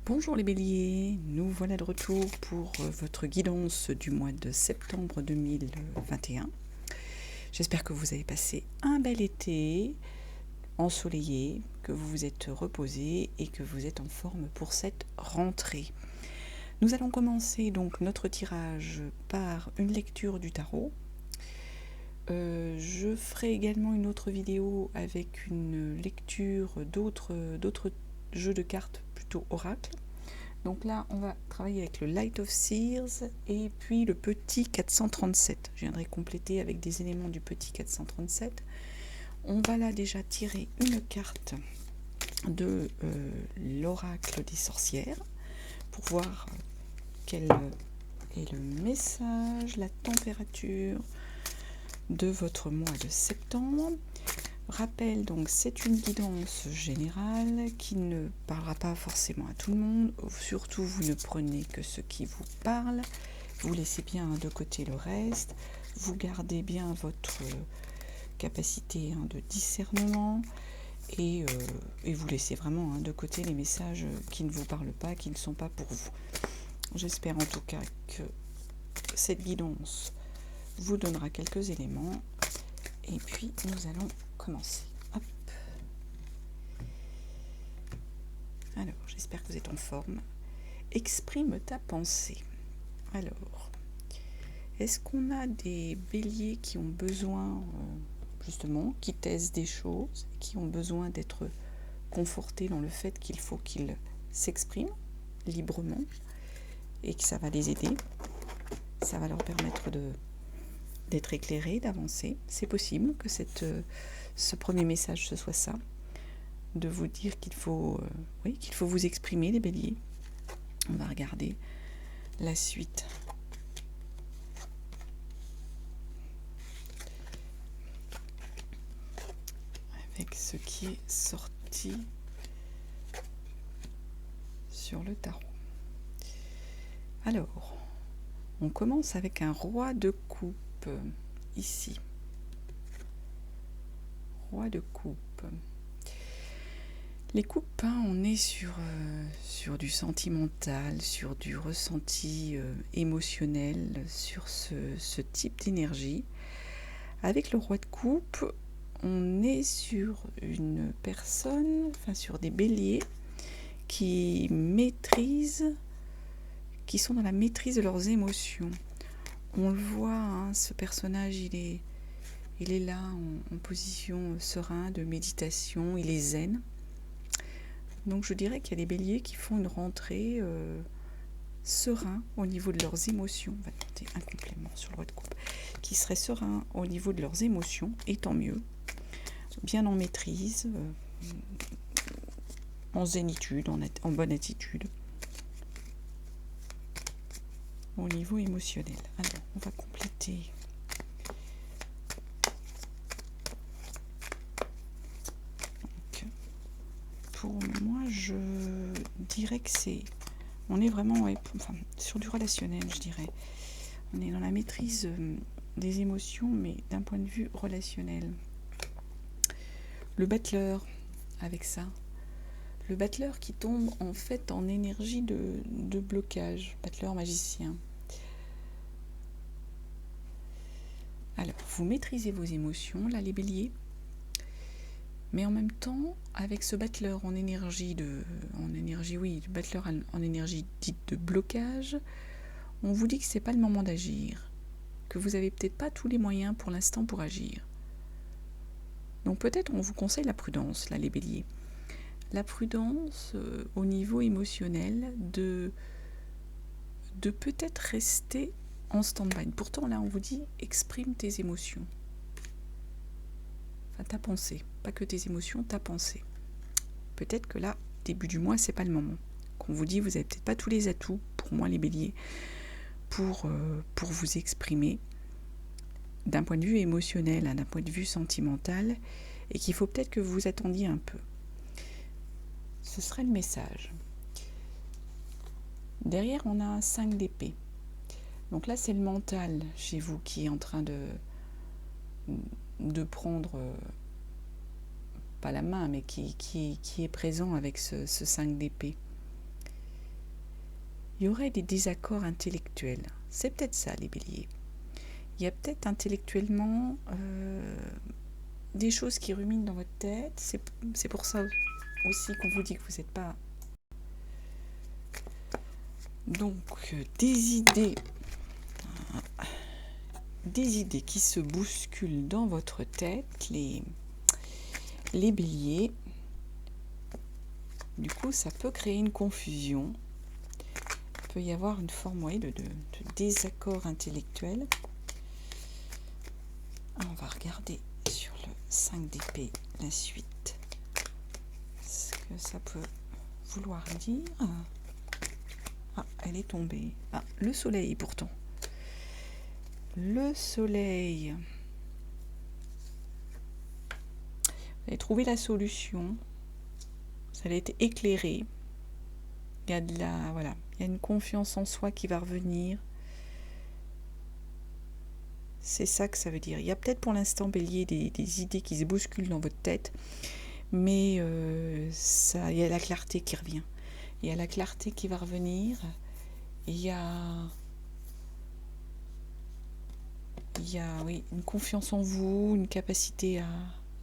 Bonjour les béliers, nous voilà de retour pour votre guidance du mois de septembre 2021. J'espère que vous avez passé un bel été ensoleillé, que vous vous êtes reposé et que vous êtes en forme pour cette rentrée. Nous allons commencer donc notre tirage par une lecture du tarot. Je ferai également une autre vidéo avec une lecture d'autres jeux de cartes plutôt oracle. Donc là, on va travailler avec le Light of Seers et puis le petit 437. Je viendrai compléter avec des éléments du petit 437. On va là déjà tirer une carte de l'oracle des sorcières pour voir quel est le message, la température de votre mois de septembre. Rappel, donc c'est une guidance générale qui ne parlera pas forcément à tout le monde. Surtout, vous ne prenez que ce qui vous parle. Vous laissez bien de côté le reste. Vous gardez bien votre capacité de discernement et vous laissez vraiment de côté les messages qui ne vous parlent pas, qui ne sont pas pour vous. J'espère en tout cas que cette guidance vous donnera quelques éléments. Et puis, nous allons commencer. Hop. Alors, j'espère que vous êtes en forme. Exprime ta pensée. Alors, est-ce qu'on a des béliers qui ont besoin, justement, qui taisent des choses, qui ont besoin d'être confortés dans le fait qu'il faut qu'ils s'expriment librement et que ça va les aider, ça va leur permettre d'être éclairés, d'avancer. C'est possible que ce premier message ce soit ça, de vous dire qu'il faut vous exprimer, les béliers. On va regarder la suite. Avec ce qui est sorti sur le tarot. Alors, on commence avec un roi de coupe. Ici, roi de coupe. Les coupes, on est sur du sentimental, sur du ressenti émotionnel, sur ce type d'énergie. Avec le roi de coupe, on est sur une personne, sur des béliers qui sont dans la maîtrise de leurs émotions. On le voit, ce personnage, il est là en position sereine de méditation, il est zen. Donc je dirais qu'il y a des béliers qui font une rentrée serein au niveau de leurs émotions. On va tenter un complément sur le roi de coupe. Qui serait serein au niveau de leurs émotions, et tant mieux. Bien en maîtrise, en zénitude, en bonne attitude. Au niveau émotionnel. Alors, on va compléter. Donc, pour moi, je dirais que on est vraiment sur du relationnel, je dirais. On est dans la maîtrise des émotions, mais d'un point de vue relationnel. Le battleur, avec ça. Le battleur qui tombe en fait en énergie de blocage. Battleur magicien. Alors, vous maîtrisez vos émotions, là, les béliers, mais en même temps, avec ce battleur en énergie le battleur en énergie dite de blocage, on vous dit que c'est pas le moment d'agir, que vous avez peut-être pas tous les moyens pour l'instant pour agir. Donc peut-être on vous conseille la prudence, là, les béliers. La prudence au niveau émotionnel, de peut-être rester en stand-by. Pourtant, là, on vous dit, exprime tes émotions. Enfin, ta pensée. Pas que tes émotions, ta pensée. Peut-être que là, début du mois, c'est pas le moment. Qu'on vous dit, vous avez peut-être pas tous les atouts, pour moi, les béliers, pour vous exprimer d'un point de vue émotionnel, d'un point de vue sentimental, et qu'il faut peut-être que vous attendiez un peu. Ce serait le message. Derrière, on a un 5 d'épée. Donc là, c'est le mental chez vous qui est en train de prendre, pas la main, mais qui est présent avec ce 5 d'épée. il y aurait des désaccords intellectuels. C'est peut-être ça, les béliers. Il y a peut-être intellectuellement des choses qui ruminent dans votre tête. C'est pour ça aussi qu'on vous dit que vous n'êtes pas... Donc, des idées qui se bousculent dans votre tête, les béliers. Du coup, ça peut créer une confusion. Il peut y avoir une forme de désaccord intellectuel. On va regarder sur le 5 d'épée la suite. Ce que ça peut vouloir dire. Ah, elle est tombée. Ah, le soleil pourtant. Le soleil. Vous avez trouvé la solution. Ça a été éclairé. Il y a il y a une confiance en soi qui va revenir. C'est ça que ça veut dire. Il y a peut-être pour l'instant, bélier, des idées qui se bousculent dans votre tête, mais il y a la clarté qui revient. Il y a la clarté qui va revenir. Il y a une confiance en vous, une capacité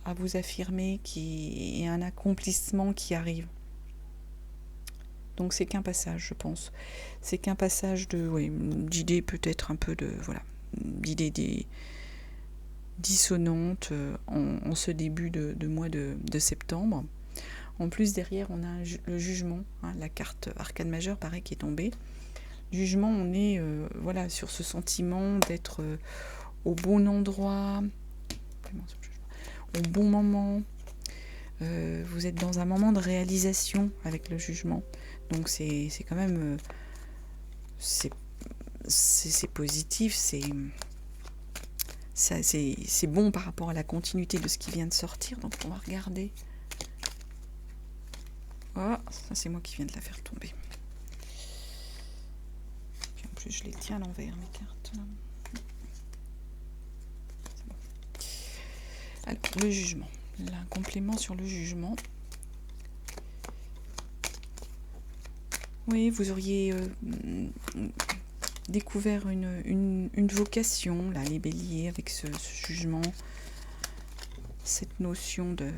à vous affirmer et un accomplissement qui arrive. Donc c'est qu'un passage, je pense. C'est qu'un passage d'idées peut-être un peu d'idées dissonantes en ce début de mois de septembre. En plus, derrière, on a le jugement, la carte arcane majeure, pareil, qui est tombée. Jugement, on est sur ce sentiment d'être au bon endroit, au bon moment. Vous êtes dans un moment de réalisation avec le jugement. Donc c'est quand même... c'est positif, c'est bon par rapport à la continuité de ce qui vient de sortir. Donc on va regarder. Oh, ça c'est moi qui viens de la faire tomber. Puis en plus je les tiens à l'envers, mes cartes. Là. C'est bon. Alors, le jugement. Là, un complément sur le jugement. Oui, vous auriez découvert une vocation, là, les béliers, avec ce jugement, cette notion de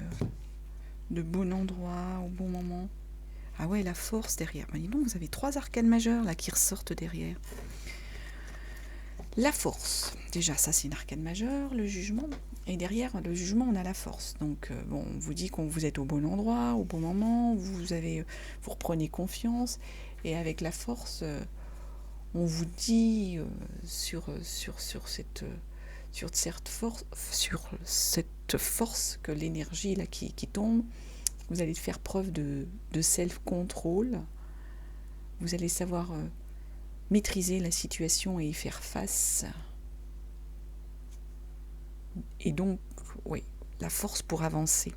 bon endroit, au bon moment. Ah ouais, la force derrière. Ben, dis donc, vous avez 3 arcanes majeures là qui ressortent derrière. La force, déjà, ça c'est une arcane majeure, le jugement. Et derrière le jugement, on a la force. Donc, on vous dit que vous êtes au bon endroit, au bon moment, vous reprenez confiance. Et avec la force, on vous dit sur cette force que l'énergie là qui tombe, vous allez faire preuve de self-control. Vous allez savoir maîtriser la situation et y faire face. Et donc, oui, la force pour avancer.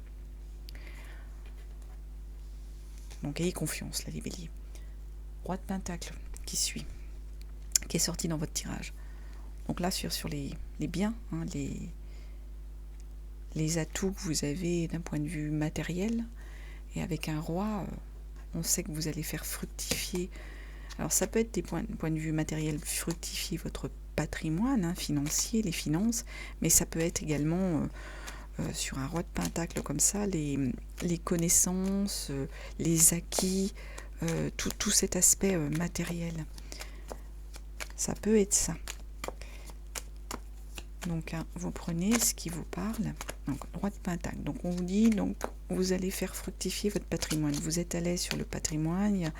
Donc, ayez confiance, là, les béliers. Roi de Pentacle qui suit, qui est sorti dans votre tirage. Donc là, sur les biens, les atouts que vous avez d'un point de vue matériel, et avec un roi, on sait que vous allez faire fructifier. Alors ça peut être des points de vue matériel, fructifier votre patrimoine financier, les finances, mais ça peut être également sur un roi de pentacle comme ça, les connaissances, les acquis, tout cet aspect matériel. Ça peut être ça. Donc, vous prenez ce qui vous parle. Donc, roi de pentacle. Donc, on vous dit, donc, vous allez faire fructifier votre patrimoine. Vous êtes à l'aise sur le patrimoine. Il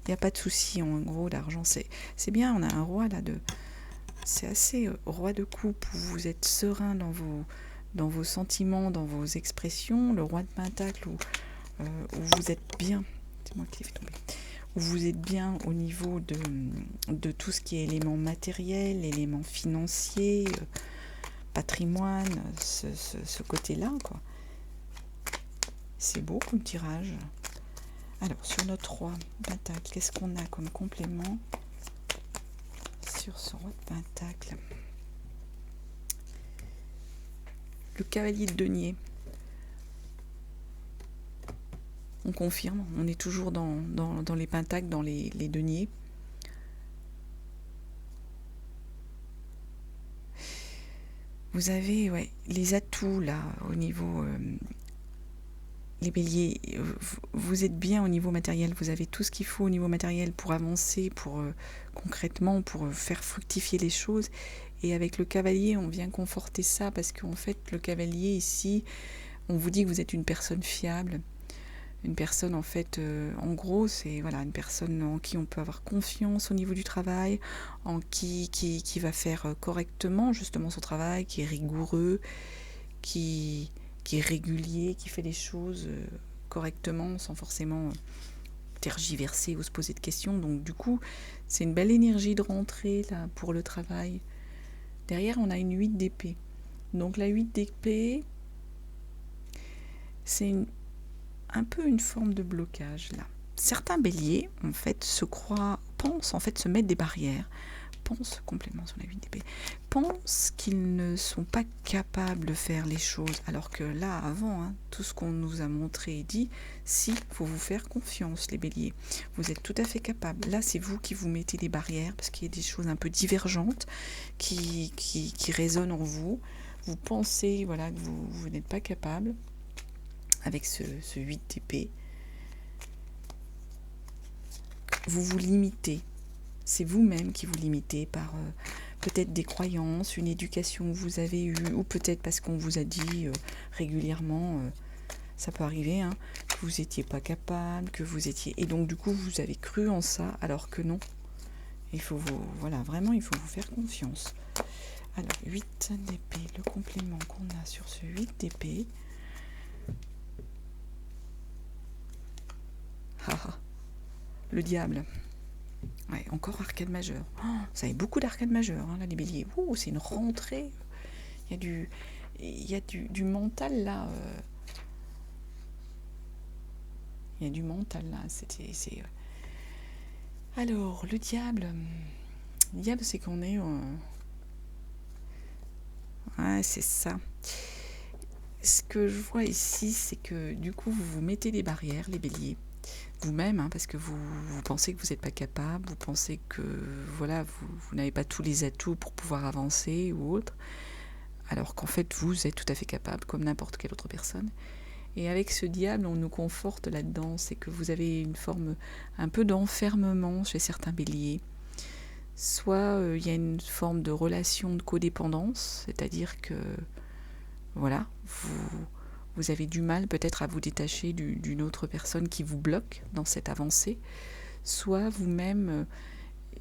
n'y a pas de souci. En gros, l'argent, c'est bien. On a un roi là c'est assez roi de coupe. Vous êtes serein dans vos sentiments, dans vos expressions. Le roi de pentacle où vous êtes bien. C'est moi qui l'ai fait tomber. Où vous êtes bien au niveau de tout ce qui est éléments matériels, éléments financiers, patrimoine, ce côté-là, quoi. C'est beau comme tirage. Alors, sur notre roi pentacle, qu'est-ce qu'on a comme complément sur ce roi de pentacle? Le cavalier de denier. On confirme, on est toujours dans les pentacles, dans les deniers. Vous avez les atouts là au niveau les béliers, vous êtes bien au niveau matériel, vous avez tout ce qu'il faut au niveau matériel pour avancer, pour concrètement, pour faire fructifier les choses. Et avec le cavalier, on vient conforter ça parce qu'en fait, le cavalier ici, on vous dit que vous êtes une personne fiable, une personne en fait, en gros, c'est voilà, une personne en qui on peut avoir confiance au niveau du travail, en qui va faire correctement justement son travail, qui est rigoureux, qui est régulier, qui fait les choses correctement sans forcément tergiverser ou se poser de questions. Donc du coup, c'est une belle énergie de rentrée là pour le travail. Derrière, on a une 8 d'épée. Donc la 8 d'épée, c'est un peu une forme de blocage là. Certains béliers, en fait, pensent en fait se mettre des barrières, pensent, complément sur la 8 d'épée, pensent qu'ils ne sont pas capables de faire les choses, alors que là, avant, tout ce qu'on nous a montré et dit, si, il faut vous faire confiance, les béliers. Vous êtes tout à fait capables. Là, c'est vous qui vous mettez des barrières, parce qu'il y a des choses un peu divergentes qui résonnent en vous. Vous pensez voilà, que vous n'êtes pas capable, avec ce 8 d'épée. Vous vous limitez. C'est vous-même qui vous limitez par peut-être des croyances, une éducation que vous avez eue, ou peut-être parce qu'on vous a dit régulièrement, ça peut arriver, que vous n'étiez pas capable, que vous étiez... Et donc du coup, vous avez cru en ça, alors que non. Il faut vraiment, il faut vous faire confiance. Alors, 8 d'épée, le complément qu'on a sur ce 8 d'épée. Le diable. Ouais, encore arcade majeur. Ça a beaucoup d'arcade majeur, là, les béliers. C'est une rentrée. Il y a du mental, là. Il y a du mental, là. Alors, le diable, c'est qu'on est... Ouais, c'est ça. Ce que je vois ici, c'est que, du coup, vous vous mettez des barrières, les béliers. Vous-même, parce que vous pensez que vous n'êtes pas capable, vous pensez que voilà, vous n'avez pas tous les atouts pour pouvoir avancer ou autre, alors qu'en fait vous êtes tout à fait capable comme n'importe quelle autre personne. Et avec ce diable, on nous conforte là-dedans, c'est que vous avez une forme un peu d'enfermement chez certains béliers. Soit il y a une forme de relation de codépendance, c'est-à-dire que voilà, vous avez du mal peut-être à vous détacher d'une autre personne qui vous bloque dans cette avancée, soit vous-même,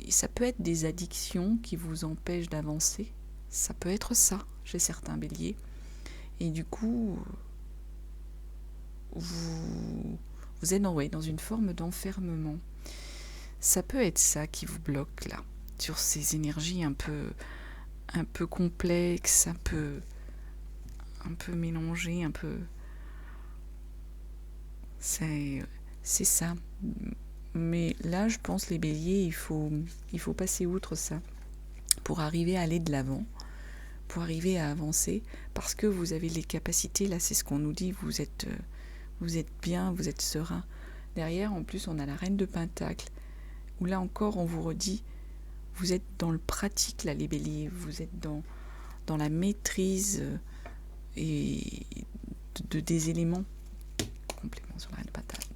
ça peut être des addictions qui vous empêchent d'avancer, ça peut être ça chez certains béliers, et du coup, vous êtes dans une forme d'enfermement. Ça peut être ça qui vous bloque là, sur ces énergies un peu complexes, un peu mélangées, un peu... C'est ça. Mais là, je pense, les béliers, il faut passer outre ça pour arriver à aller de l'avant, pour arriver à avancer, parce que vous avez les capacités, là, c'est ce qu'on nous dit, vous êtes bien, vous êtes serein. Derrière, en plus, on a la reine de Pentacle, où là encore, on vous redit, vous êtes dans le pratique, là, les béliers, vous êtes dans la maîtrise et des éléments. Complément sur la reine de Pentacle.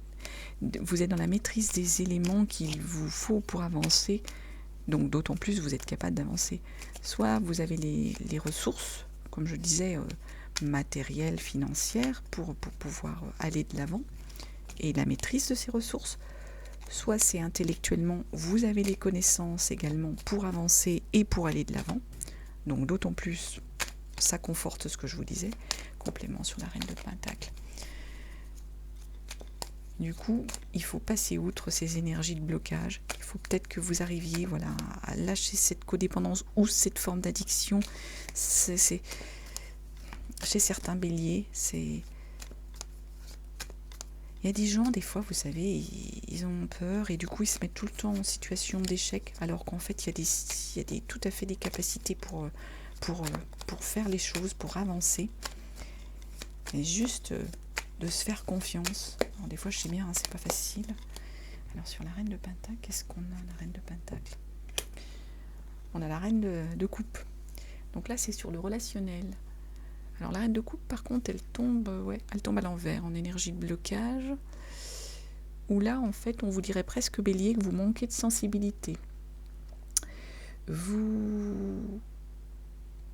Vous êtes dans la maîtrise des éléments qu'il vous faut pour avancer, donc d'autant plus vous êtes capable d'avancer. Soit vous avez les ressources, comme je disais, matérielles, financières, pour pouvoir aller de l'avant, et la maîtrise de ces ressources, soit c'est intellectuellement, vous avez les connaissances également pour avancer et pour aller de l'avant, donc d'autant plus, ça conforte ce que je vous disais, complément sur la reine de Pentacle. Du coup, il faut passer outre ces énergies de blocage. Il faut peut-être que vous arriviez à lâcher cette codépendance ou cette forme d'addiction. Chez certains béliers, il y a des gens, des fois, vous savez, ils ont peur et du coup, ils se mettent tout le temps en situation d'échec, alors qu'en fait, il y a tout à fait des capacités pour faire les choses, pour avancer. Et juste... de se faire confiance. Alors, des fois, je sais bien, c'est pas facile. Alors, sur la reine de Pentacle, qu'est-ce qu'on a, la reine de Pentacle ? On a la reine de coupe. Donc là, c'est sur le relationnel. Alors la reine de coupe, par contre, elle tombe à l'envers, en énergie de blocage, où là, en fait, on vous dirait presque bélier que vous manquez de sensibilité. Il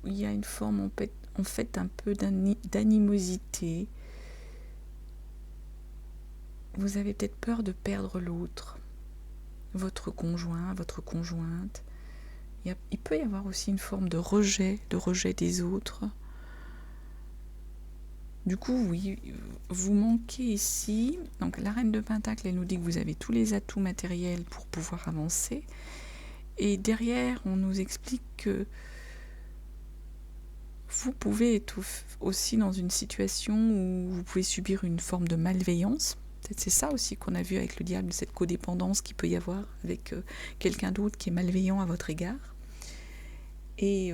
y a une forme, en fait un peu d'animosité. Vous avez peut-être peur de perdre l'autre, votre conjoint, votre conjointe. Il peut y avoir aussi une forme de rejet des autres. Du coup, oui, vous manquez ici. Donc la reine de Pentacle, elle nous dit que vous avez tous les atouts matériels pour pouvoir avancer. Et derrière, on nous explique que vous pouvez être aussi dans une situation où vous pouvez subir une forme de malveillance. Peut-être c'est ça aussi qu'on a vu avec le diable, cette codépendance qu'il peut y avoir avec quelqu'un d'autre qui est malveillant à votre égard. Et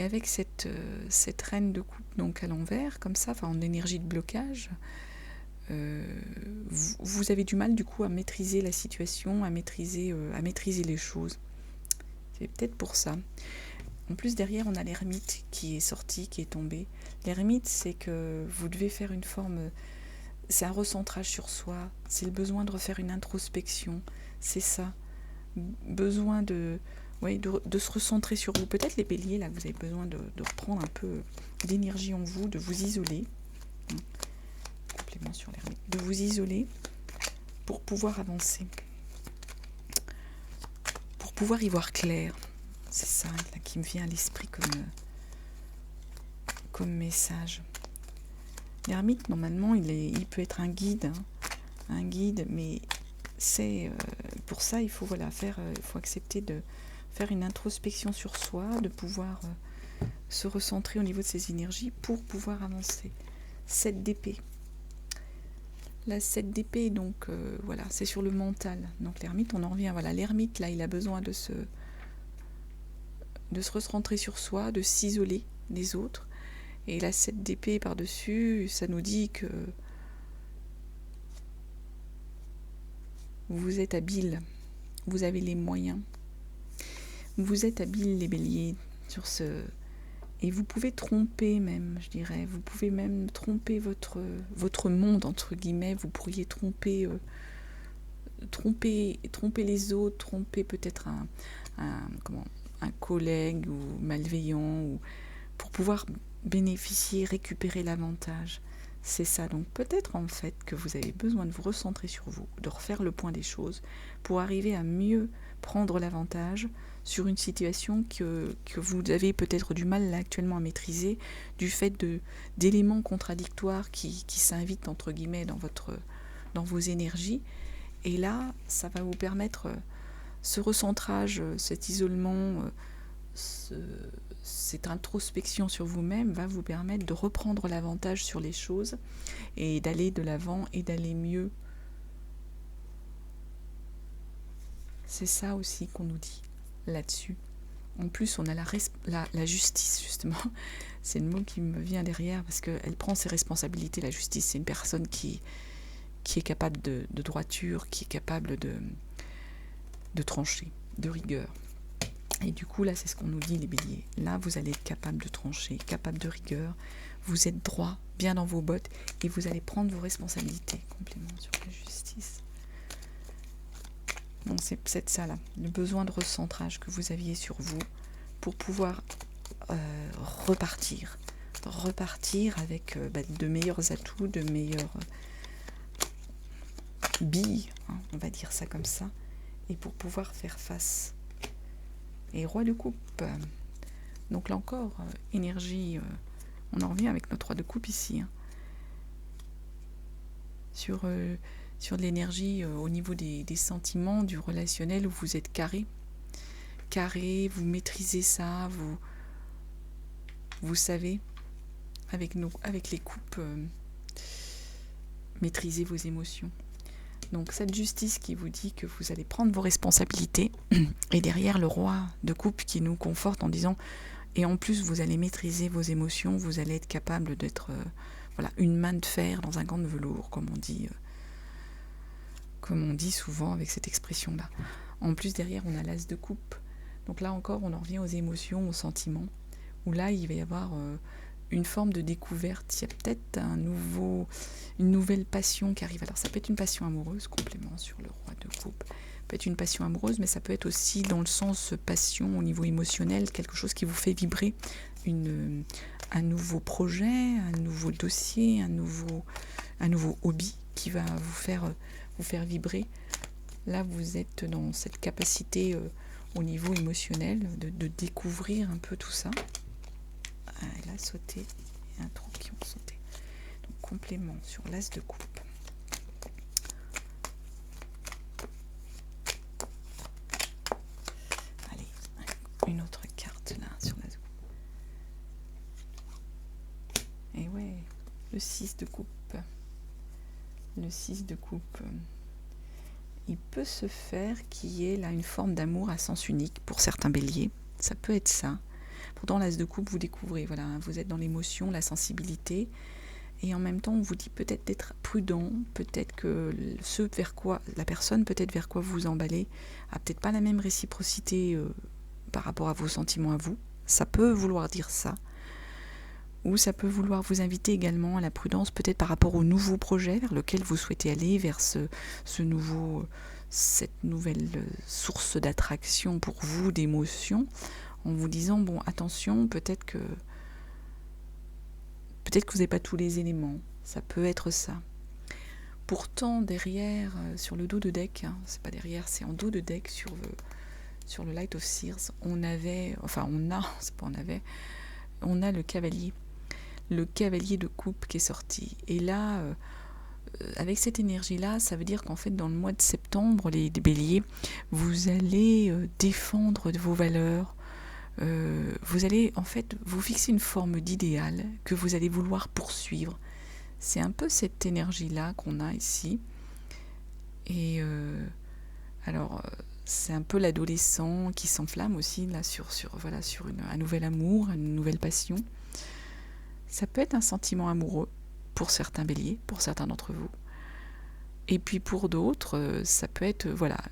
avec cette reine de coupe donc à l'envers, comme ça, en énergie de blocage, vous avez du mal du coup à maîtriser la situation, à maîtriser les choses. C'est peut-être pour ça. En plus, derrière, on a l'ermite qui est sorti, qui est tombé. L'ermite, c'est que vous devez faire une forme... C'est un recentrage sur soi, c'est le besoin de refaire une introspection, c'est ça. Besoin de se recentrer sur vous. Peut-être les béliers, là, vous avez besoin de reprendre un peu d'énergie en vous, de vous isoler. Complément sur l'ermite. De vous isoler pour pouvoir avancer. Pour pouvoir y voir clair. C'est ça là, qui me vient à l'esprit comme message. L'ermite, normalement, il peut être un guide, mais c'est pour ça, il faut accepter de faire une introspection sur soi, de pouvoir se recentrer au niveau de ses énergies pour pouvoir avancer. 7 d'épée. La 7 d'épée, donc c'est sur le mental. Donc l'ermite, on en revient. Voilà, l'ermite, là, il a besoin de se recentrer sur soi, de s'isoler des autres. Et la 7 d'épée par-dessus, ça nous dit que vous êtes habile, vous avez les moyens. Vous êtes habile, les béliers, sur ce... Et vous pouvez tromper même, je dirais. Vous pouvez même tromper votre monde, entre guillemets. Vous pourriez tromper les autres, tromper peut-être un collègue ou malveillant, ou pour pouvoir bénéficier, récupérer l'avantage. C'est ça. Donc peut-être en fait que vous avez besoin de vous recentrer sur vous, de refaire le point des choses pour arriver à mieux prendre l'avantage sur une situation que vous avez peut-être du mal là, actuellement à maîtriser, du fait d'éléments contradictoires qui s'invitent entre guillemets dans vos énergies. Et là, ça va vous permettre ce recentrage, cet isolement, cette introspection sur vous-même va vous permettre de reprendre l'avantage sur les choses et d'aller de l'avant et d'aller mieux. C'est ça aussi qu'on nous dit là-dessus. En plus, on a la justice, justement. C'est le mot qui me vient derrière parce qu'elle prend ses responsabilités. La justice, c'est une personne qui est capable de droiture, qui est capable de trancher, de rigueur. Et du coup, là, c'est ce qu'on nous dit, les béliers. Là, vous allez être capable de trancher, capable de rigueur. Vous êtes droit, bien dans vos bottes, et vous allez prendre vos responsabilités. Complément sur la justice. Donc, c'est peut-être ça, là. Le besoin de recentrage que vous aviez sur vous pour pouvoir repartir. Repartir avec de meilleurs atouts, de meilleures billes, on va dire ça comme ça, et pour pouvoir faire face. Et roi de coupe, donc là encore, énergie, on en revient avec notre roi de coupe ici, sur de l'énergie au niveau des sentiments, du relationnel, où vous êtes carré, vous maîtrisez ça, vous savez, avec les coupes, maîtriser vos émotions. Donc cette justice qui vous dit que vous allez prendre vos responsabilités, et derrière le roi de coupe qui nous conforte en disant, et en plus vous allez maîtriser vos émotions, vous allez être capable d'être une main de fer dans un gant de velours, comme on dit souvent avec cette expression-là. En plus derrière on a l'as de coupe, Donc là encore, on en revient aux émotions, aux sentiments, où là, il va y avoir une forme de découverte. Il y a peut-être une nouvelle passion qui arrive. Alors ça peut être une passion amoureuse, complément sur le roi de coupe. Ça peut être une passion amoureuse, mais ça peut être aussi dans le sens passion au niveau émotionnel, quelque chose qui vous fait vibrer, un nouveau projet, un nouveau dossier, un nouveau hobby qui va vous faire vibrer. Là, vous êtes dans cette capacité au niveau émotionnel de découvrir un peu tout ça. Elle a sauté, il y a un trou qui ont sauté. Donc, complément sur l'as de coupe. Allez, une autre carte là sur l'as de coupe. Et ouais, le 6 de coupe. Le 6 de coupe. Il peut se faire qu'il y ait là une forme d'amour à sens unique pour certains béliers. Ça peut être ça. Pourtant, l'as de coupe, vous découvrez, voilà, vous êtes dans l'émotion, la sensibilité, et en même temps, on vous dit peut-être d'être prudent, peut-être que la personne peut-être vers quoi vous vous emballez, a peut-être pas la même réciprocité par rapport à vos sentiments à vous. Ça peut vouloir dire ça. Ou ça peut vouloir vous inviter également à la prudence, peut-être par rapport au nouveau projet vers lequel vous souhaitez aller, vers cette nouvelle source d'attraction pour vous, d'émotion, en vous disant, bon, attention, peut-être que vous n'avez pas tous les éléments, ça peut être ça. Pourtant, derrière, sur le dos de deck, hein, c'est pas derrière, c'est en dos de deck, sur le Light of Sears, on a le cavalier. Le cavalier de coupe qui est sorti. Et là, avec cette énergie-là, ça veut dire qu'en fait, dans le mois de septembre, les béliers, vous allez défendre vos valeurs. Vous allez en fait vous fixer une forme d'idéal que vous allez vouloir poursuivre. C'est un peu cette énergie-là qu'on a ici. Et alors, c'est un peu l'adolescent qui s'enflamme aussi là sur un nouvel amour, une nouvelle passion. Ça peut être un sentiment amoureux pour certains béliers, pour certains d'entre vous. Et puis pour d'autres, ça peut être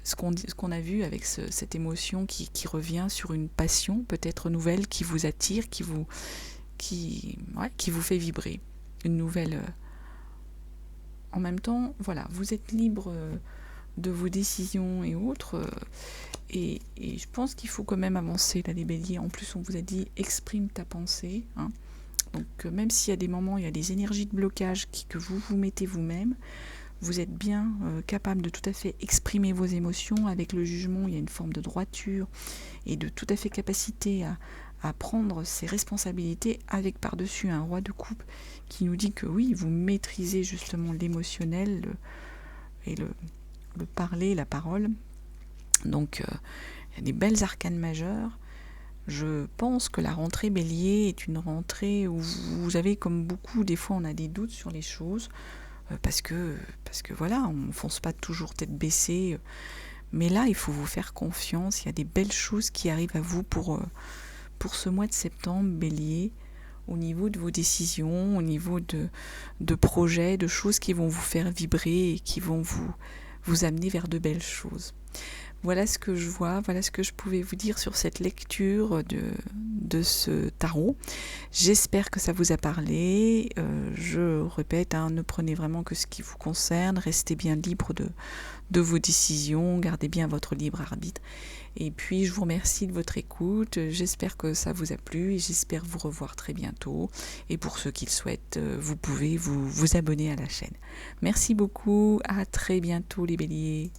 ce qu'on a vu avec cette émotion qui revient sur une passion peut-être nouvelle qui vous attire, qui vous fait vibrer. Une nouvelle. En même temps, vous êtes libre de vos décisions et autres. Et je pense qu'il faut quand même avancer là, les béliers. En plus, on vous a dit exprime ta pensée. Hein. Donc même s'il y a des moments, il y a des énergies de blocage que vous vous mettez vous-même, vous êtes bien capable de tout à fait exprimer vos émotions. Avec le jugement, il y a une forme de droiture et de tout à fait capacité à prendre ses responsabilités, avec par-dessus un roi de coupe qui nous dit que oui, vous maîtrisez justement l'émotionnel et le parler, la parole. Donc il y a des belles arcanes majeures. Je pense que la rentrée bélier est une rentrée où vous avez, comme beaucoup, des fois on a des doutes sur les choses, parce que on ne fonce pas toujours tête baissée, mais là il faut vous faire confiance, il y a des belles choses qui arrivent à vous pour ce mois de septembre bélier, au niveau de vos décisions, au niveau de projets, de choses qui vont vous faire vibrer et qui vont vous amener vers de belles choses. Voilà ce que je vois, voilà ce que je pouvais vous dire sur cette lecture de ce tarot. J'espère que ça vous a parlé. Je répète, ne prenez vraiment que ce qui vous concerne, restez bien libre de vos décisions, gardez bien votre libre arbitre. Et puis je vous remercie de votre écoute, j'espère que ça vous a plu et j'espère vous revoir très bientôt. Et pour ceux qui le souhaitent, vous pouvez vous abonner à la chaîne. Merci beaucoup, à très bientôt les béliers.